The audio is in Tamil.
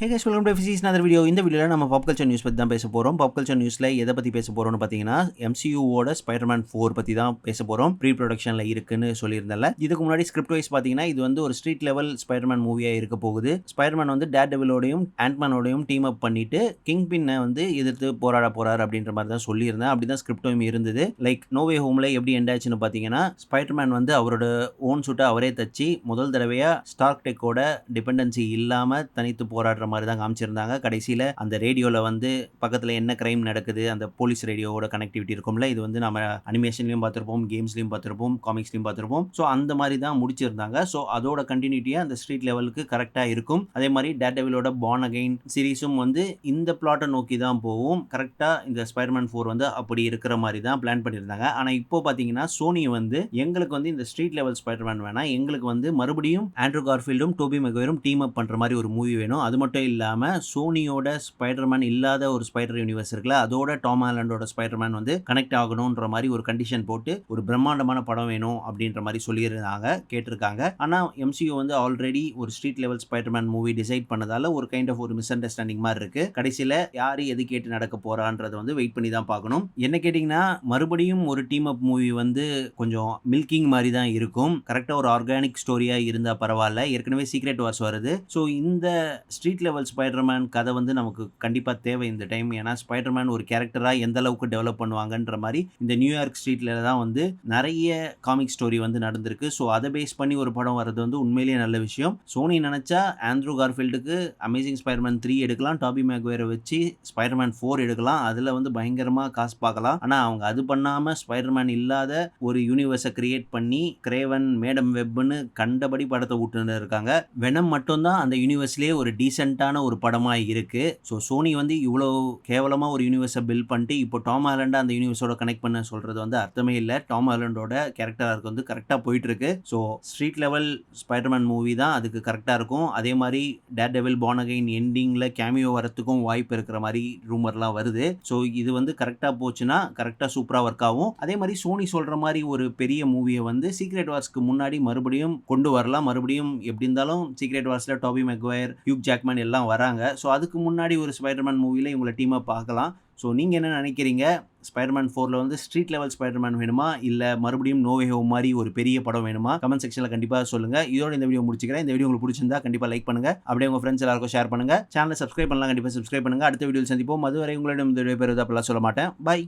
Hey guys, welcome to FC's another video. இந்த வீடியோவில் நம்ம பாப் கல்ச்சர் நியூஸ் பற்றி தான் பேச போகிறோம். பாப் கல்ச்சர் நியூஸில் எதை பற்றி பேச போகிறோம்னு பார்த்தீங்கன்னா MCUவோட ஸ்பைடர்மேன் 4 பற்றி தான் பேச போகிறோம். ப்ரீ ப்ரொடக்ஷனில் இருக்குன்னு சொல்லியிருந்தேன்ல. இதுக்கு முன்னாடி ஸ்கிரிப்ட் வைஸ் பார்த்தீங்கன்னா இது வந்து ஒரு ஸ்ட்ரீட் லெவல் ஸ்பைடர்மேன் மூவியாக இருக்க போகுது. ஸ்பைடர்மேன் வந்து டேர்டெவிலோடையும் ஆண்ட்மேனோடையும் டீம் அப் பண்ணிட்டு கிங் பின்னை வந்து எதிர்த்து போராட போகிறார் அப்படின்ற மாதிரி தான் சொல்லியிருந்தேன். அப்படி தான் ஸ்கிரிப்டும் இருந்தது. லைக் நோ வே ஹோமில் எப்படி எண்ட் ஆச்சுன்னு பார்த்தீங்கன்னா ஸ்பைடர்மேன் வந்து அவரோட ஓன் சூட்டை அவரே தச்சு முதல் தடவையாக ஸ்டார்க் டெக்கோட டிபெண்டன்சி இல்லாமல் தனித்து போராடுற மாதிரி தான் காமிச்சிருந்தாங்க. கடைசியில் அந்த ரேடியோவில் வந்து பக்கத்தில் என்ன கிரைம் நடக்குது அந்த போலீஸ் ரேடியோவோட கனெக்டிவிட்டி இருக்கும்ல, இது வந்து நம்ம அனிமேஷன்லையும் பார்த்துருப்போம், கேம்ஸ்லையும் பார்த்துருப்போம், காமிக்ஸ்லையும் பார்த்துருப்போம். ஸோ அந்த மாதிரி தான் முடிச்சிருந்தாங்க. ஸோ அதோட கண்டினியூட்டியாக அந்த ஸ்ட்ரீட் லெவலுக்கு கரெக்டாக இருக்கும். அதே மாதிரி டேர்டெவிலோட பார்ன் அகைன் சீரீஸும் வந்து இந்த பிளாட்டை நோக்கி தான் போகும். கரெக்டாக இந்த ஸ்பைடர்மேன் 4 வந்து அப்படி இருக்கிற மாதிரி தான் பிளான் பண்ணியிருந்தாங்க. ஆனால் இப்போ பார்த்தீங்கன்னா சோனி வந்து எங்களுக்கு வந்து இந்த ஸ்ட்ரீட் லெவல் ஸ்பைடர்மேன் வேணாம், எங்களுக்கு வந்து மறுபடியும் ஆண்ட்ரூ கார்ஃபீல்டும் டோபி மெகுயரும் டீம் அப் பண்ணுற மாதிரி ஒரு மூவி வேணும். அது மட்டும் இல்லாமல் சோனியோட ஸ்பைடர்மேன் இல்லாத ஒரு ஸ்பைடர் யூனிவர்ஸ் இருக்குல்ல, அதோட டாம் ஹாலண்டோட ஸ்பைடர்மேன் வந்து கனெக்ட் ஆகணுன்ற மாதிரி ஒரு கண்டிஷன் போட்டு ஒரு பிரம்மாண்டமான படம் வேணும் அப்படின்ற மாதிரி சொல்லியிருந்தாங்க, கேட்டிருக்காங்க. ஆனால் MCU வந்து ஆல்ரெடி ஒரு street level spiderman movie decide பண்ணதால ஒரு கைண்ட் ஆஃப் ஒரு மிஸ் அண்டர்ஸ்டாண்டிங் மாதிரி இருக்கு. கடைசியில் யார் எது கேட்டு நடக்க போறான்றதை வந்து வெயிட் பண்ணி தான் பார்க்கணும். என்ன கேட்டிங்கன்னா மறுபடியும் ஒரு டீம் அப் மூவி வந்து கொஞ்சம் மில்கிங் மாதிரி தான் இருக்கும். கரெக்டாக ஒரு ஆர்கானிக் ஸ்டோரியாக இருந்தால் பரவாயில்ல. ஏற்கனவே சீக்ரெட் வார்ஸ் வருது. ஸோ இந்த ஸ்ட்ரீட் லெவல் ஸ்பைடர்மேன் கதை வந்து நமக்கு கண்டிப்பாக தேவை இந்த டைம். ஏன்னா ஸ்பைடர்மேன் ஒரு கேரக்டராக எந்த அளவுக்கு டெவலப் பண்ணுவாங்கன்ற மாதிரி இந்த நியூயார்க் ஸ்ட்ரீட்ல தான் வந்து நிறைய காமிக் ஸ்டோரி வந்து நடந்திருக்கு. ஸோ அதை பேஸ் பண்ணி ஒரு படம் வர்றது வந்து உண்மையிலேயே நல்ல விஷயம். சோனி நினைச்சா ஆண்ட்ரூ கார்ஃபீல்டுக்கு அமேசிங் ஸ்பைடர்மேன் 3 எடுக்கலாம், டாபி மேக்வேரை வச்சு ஸ்பைடர்மேன் 4 எடுக்கலாம், அதில் வந்து பயங்கரமாக காசு பார்க்கலாம். ஆனால் அவங்க அது பண்ணாமல் ஸ்பைடர்மேன் இல்லாத ஒரு யூனிவர்ஸை கிரியேட் பண்ணி கிரேவன் மேடம் வெப்னு கண்டபடி படத்தை விட்டுன்னு இருக்காங்க. வெனம் மட்டும்தான் அந்த யூனிவர்ஸ்லேயே ஒரு டீசெண்டான ஒரு படமாக இருக்கு. ஸோ சோனி வந்து இவ்வளோ கேவலமாக ஒரு யூனிவர்ஸை பில்ட் பண்ணிட்டு இப்போ டாம் ஹாலண்டை அந்த யூனிவர்ஸோட கனெக்ட் பண்ண சொல்கிறது வந்து அர்த்தமே இல்லை. டாம் ஹாலண்டோட கேரக்டராக வந்து கரெக்டாக போயிட்டு இருக்கு. So street level spiderman movie தான் அதுக்கு கரெக்டாக இருக்கும். அதே மாதிரி டேர்டெவில் பார்ன் அகைன் எண்டிங்கில் கேமியோ வரத்துக்கும் வாய்ப்பு இருக்கிற மாதிரி ரூமர்லாம் வருது. ஸோ இது வந்து கரெக்டாக போச்சுன்னா கரெக்டாக சூப்பராக ஒர்க் ஆகும். அதே மாதிரி சோனி சொல்கிற மாதிரி ஒரு பெரிய மூவியை வந்து சீக்ரெட் வார்ஸ்க்கு முன்னாடி மறுபடியும் கொண்டு வரலாம். மறுபடியும் எப்படி இருந்தாலும் சீக்ரெட் வார்ஸில் டாபி மெக்வயர், ஹியூக் ஜாக்மேன் எல்லாம் வராங்க. ஸோ அதுக்கு முன்னாடி ஒரு ஸ்பைடர்மேன் மூவியில் இவங்களை டீமாக பார்க்கலாம். ஸோ நீங்கள் என்ன நினைக்கிறீங்க? ஸ்பைடர்மேன் 4 வந்து ஸ்ட்ரீட் லெவல் ஸ்பைடர்மேன் வேணுமா, இல்லை மறுபடியும் நோ வே ஹோம் மாதிரி ஒரு பெரிய படம் வேணுமா? கமெண்ட் செக்ஷனில் கண்டிப்பாக சொல்லுங்கள். இதோட இந்த வீடியோ முடிச்சுக்கிறேன். இந்த வீடியோ உங்களுக்கு பிடிச்சிருந்தா கண்டிப்பாக லைக் பண்ணுங்கள். அப்படியே உங்கள் ஃப்ரெண்ட்ஸ் எல்லாருக்கும் ஷேர் பண்ணுங்கள். சேனலை சப்ஸ்கிரைப் பண்ணலாம், கண்டிப்பாக சப்ஸ்கிரைப் பண்ணுங்கள். அடுத்த வீடியோ சந்திப்போம். அதுவரை உங்களிடம் இந்த வீடியோ பேர் அப்பெல்லாம் சொல்ல மாட்டேன். பை.